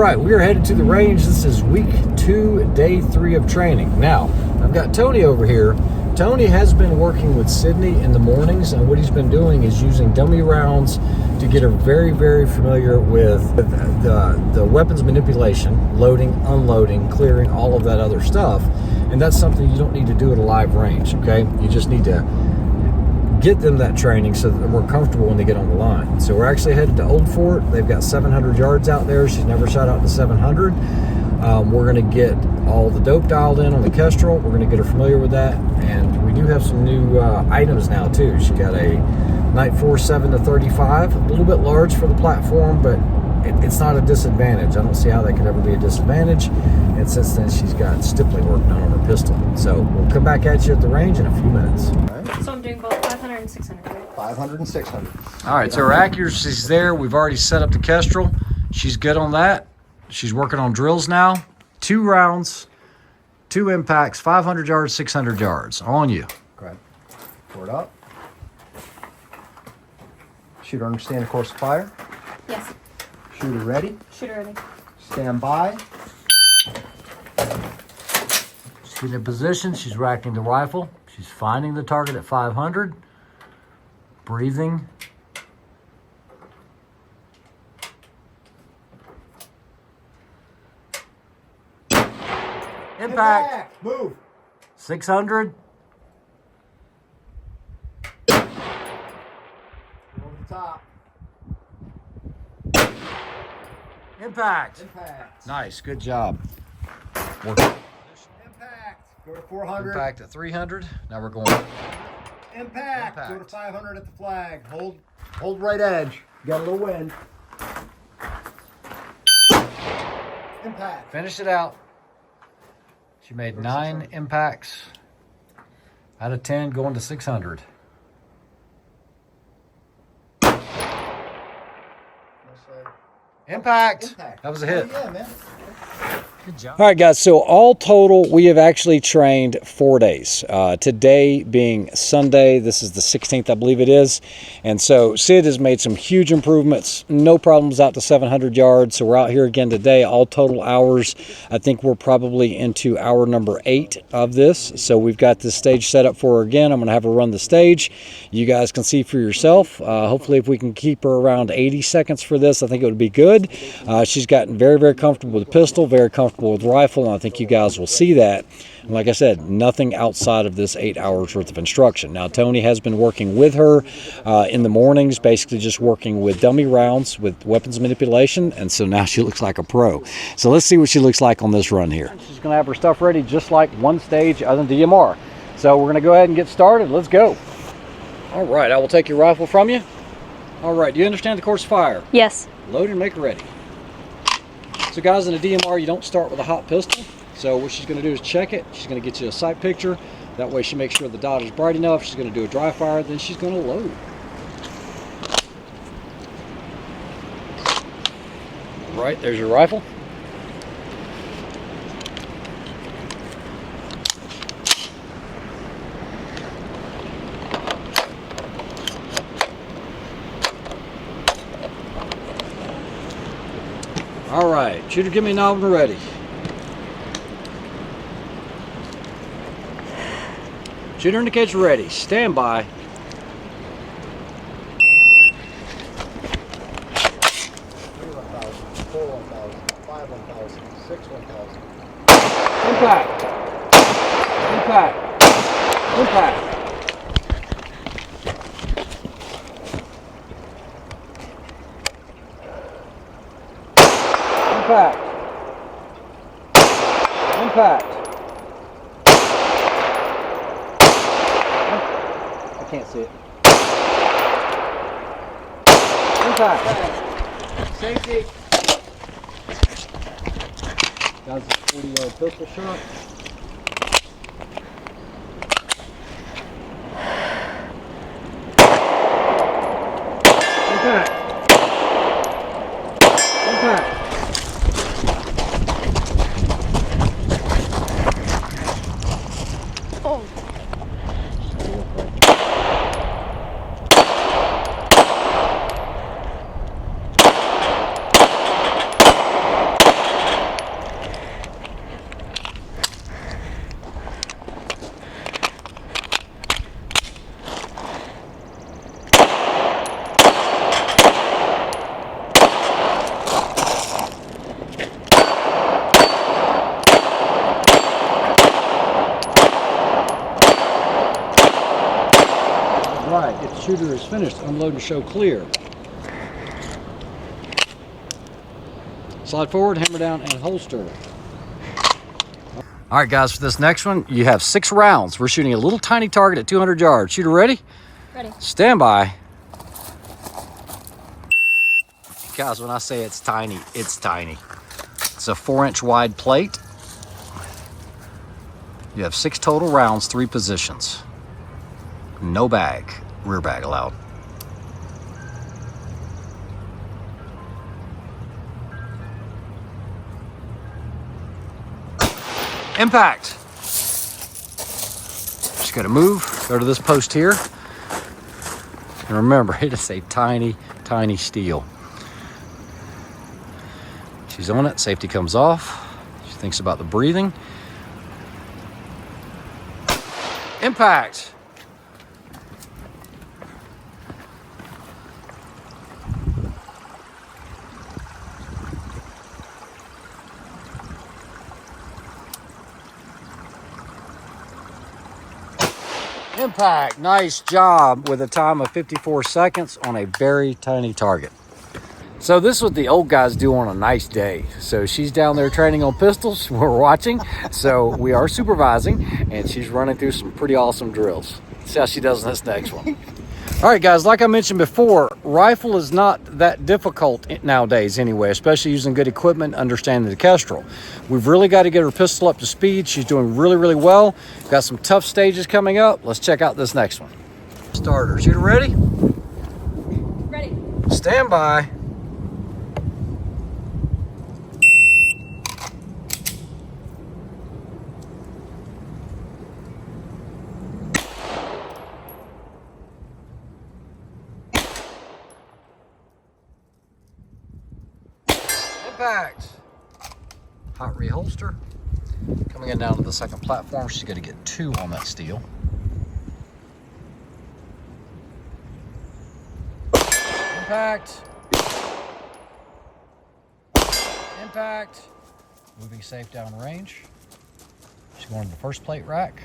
right, we are headed to the range. This is week 2, day 3 of training. Now, I've got Tony over here. Tony has been working with Sydney in the mornings, and what he's been doing is using dummy rounds to get her very, very familiar with the weapons manipulation, loading, unloading, clearing, all of that other stuff. And that's something you don't need to do at a live range, okay? You just need to get them that training so that they're more comfortable when they get on the line. So we're actually headed to Old Fort. They've got 700 yards out there. She's never shot out to 700. We're going to get all the dope dialed in on the Kestrel. We're going to get her familiar with that. And we do have some new items now too. She got a Night 4 7-35, a little bit large for the platform, but it's not a disadvantage. I don't see how that could ever be a disadvantage. And since then, she's got stippling work done on her pistol. So we'll come back at you at the range in a few minutes. So I'm doing both 500 and 600, right? 500 and 600. All right, so her accuracy's there. We've already set up the Kestrel. She's good on that. She's working on drills now. 2 rounds, 2 impacts, 500 yards, 600 yards. On you. Okay. Pour it up. Shooter understand the course of fire. Yes. Shooter ready. Shooter ready. Stand by. She's getting in position. She's racking the rifle. She's finding the target at 500. Breathing. Impact. Move. 600. Over the top. Impact. Impact. Nice. Good job. Impact. Go to 400. Impact at 300. Now we're going. Impact. Impact. Go to 500 at the flag. Hold right edge. Got a little wind. Impact. Finish it out. She made 9 impacts out of 10 going to 600. Impact. That was a hit. Oh, yeah, man. Good job. All right, guys. So all total, we have actually trained 4 days. Today being Sunday, this is the 16th, I believe it is. And so Sid has made some huge improvements. No problems out to 700 yards. So we're out here again today. All total hours, I think we're probably into hour number 8 of this. So we've got this stage set up for her again. I'm going to have her run the stage. You guys can see for yourself. Hopefully, if we can keep her around 80 seconds for this, I think it would be good. She's gotten very, very comfortable with the pistol, very comfortable with rifle, and I think you guys will see that. And like I said, nothing outside of this 8 hours worth of instruction. Now, Tony has been working with her in the mornings, basically just working with dummy rounds with weapons manipulation, and so now she looks like a pro. So let's see what she looks like on this run here. She's going to have her stuff ready just like one stage other than DMR. So we're going to go ahead and get started. Let's go. All right, I will take your rifle from you. All right, do you understand the course of fire? Yes. Load and make her ready. So guys, in a DMR, you don't start with a hot pistol. So what she's going to do is check it. She's going to get you a sight picture. That way she makes sure the dot is bright enough. She's going to do a dry fire, then she's going to load. All right, there's your rifle. All right, shooter, give me a knob when we're ready. Shooter indicates we're ready. Stand by. 3,000, 4,000, 5,000, 6,000. Impact. Impact. Impact. Impact. Impact. I can't see it. Impact. Safety. That's a 40-yard pistol shot. Impact. Impact. Oh. shooter is finished, unload and show clear. Slide forward, hammer down, and holster. All right, guys, for this next one, you have 6 rounds. We're shooting a little tiny target at 200 yards. Shooter ready? Ready. Stand by. Guys, when I say it's tiny, it's tiny. It's a 4-inch wide plate. You have 6 total rounds, 3 positions. No bag, rear bag allowed. Impact. Just gotta move, go to this post here. And remember, it is a tiny, tiny steel. She's on it, safety comes off. She thinks about the breathing. Impact. Impact. Nice job with a time of 54 seconds on a very tiny target. So this is what the old guys do on a nice day. So she's down there training on pistols. We're watching. So we are supervising, and she's running through some pretty awesome drills. See how she does in this next one. All right, guys, like I mentioned before, rifle is not that difficult nowadays anyway, especially using good equipment, understanding the Kestrel. We've really got to get her pistol up to speed. She's doing really, really well. Got some tough stages coming up. Let's check out this next one. Starter. Shooter ready? Ready. Stand by. Impact. Hot reholster. Coming in down to the second platform, she's going to get 2 on that steel. Impact. Impact. Moving safe down range. She's going to the first plate rack.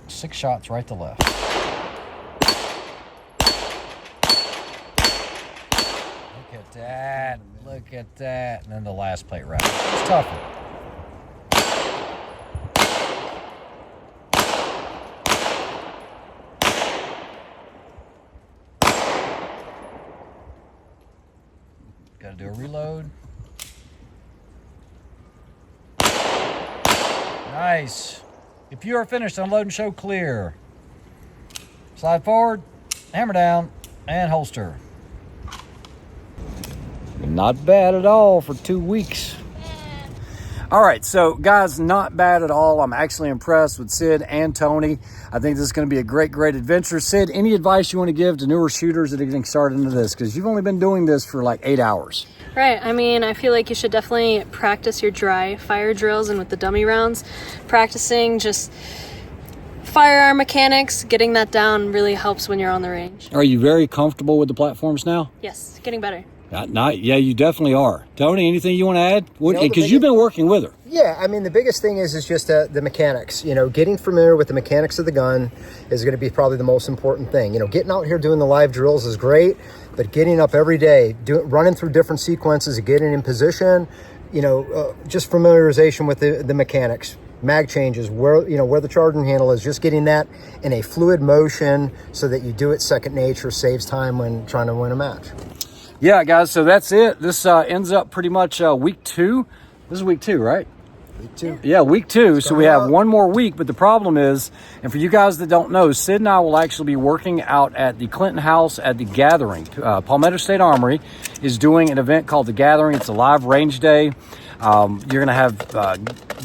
6 shots right to left. Look at that. Look at that. And then the last plate rack. It's tougher. Got to do a reload. Nice. If you are finished, unload and show clear. Slide forward, hammer down, and holster. Not bad at all for 2 weeks. All right, so guys, not bad at all. I'm actually impressed with Sid and Tony. I think this is going to be a great, great adventure. Sid, any advice you want to give to newer shooters that are getting started into this? Because you've only been doing this for like 8 hours. Right. I mean, I feel like you should definitely practice your dry fire drills and with the dummy rounds. Practicing just firearm mechanics, getting that down really helps when you're on the range. Are you very comfortable with the platforms now? Yes, getting better. Yeah, you definitely are. Tony, anything you want to add? Because biggest- you've been working with her. Yeah, I mean, the biggest thing is just the mechanics. You know, getting familiar with the mechanics of the gun is going to be probably the most important thing. You know, getting out here doing the live drills is great, but getting up every day, running through different sequences, getting in position, just familiarization with the mechanics. Mag changes, where the charging handle is, just getting that in a fluid motion so that you do it second nature, saves time when trying to win a match. Yeah, guys, so that's it. This ends up pretty much week 2. This is week 2, right? Week 2. Yeah, week 2. So we have up. one more week, but the problem is, and for you guys that don't know, Sid and I will actually be working out at the Clinton House at the Gathering. Palmetto State Armory is doing an event called the Gathering. It's a live range day. You're going to have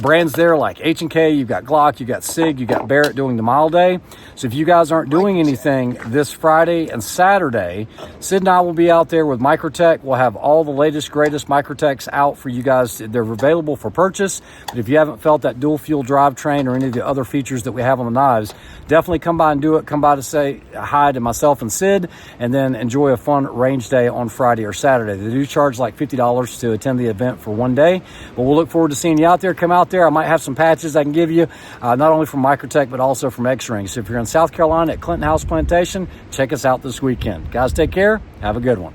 brands there like H&K, you've got Glock, you've got SIG, you've got Barrett doing the mile day. So if you guys aren't doing anything this Friday and Saturday, Sid and I will be out there with Microtech. We'll have all the latest, greatest Microtechs out for you guys. They're available for purchase. But if you haven't felt that dual fuel drivetrain or any of the other features that we have on the knives, definitely come by and do it. Come by to say hi to myself and Sid, and then enjoy a fun range day on Friday or Saturday. They do charge like $50 to attend the event for one day, but we'll look forward to seeing you out there. Come out there. I might have some patches I can give you, not only from Microtech, but also from X-Ring. So if you're in South Carolina at Clinton House Plantation, check us out this weekend. Guys, take care. Have a good one.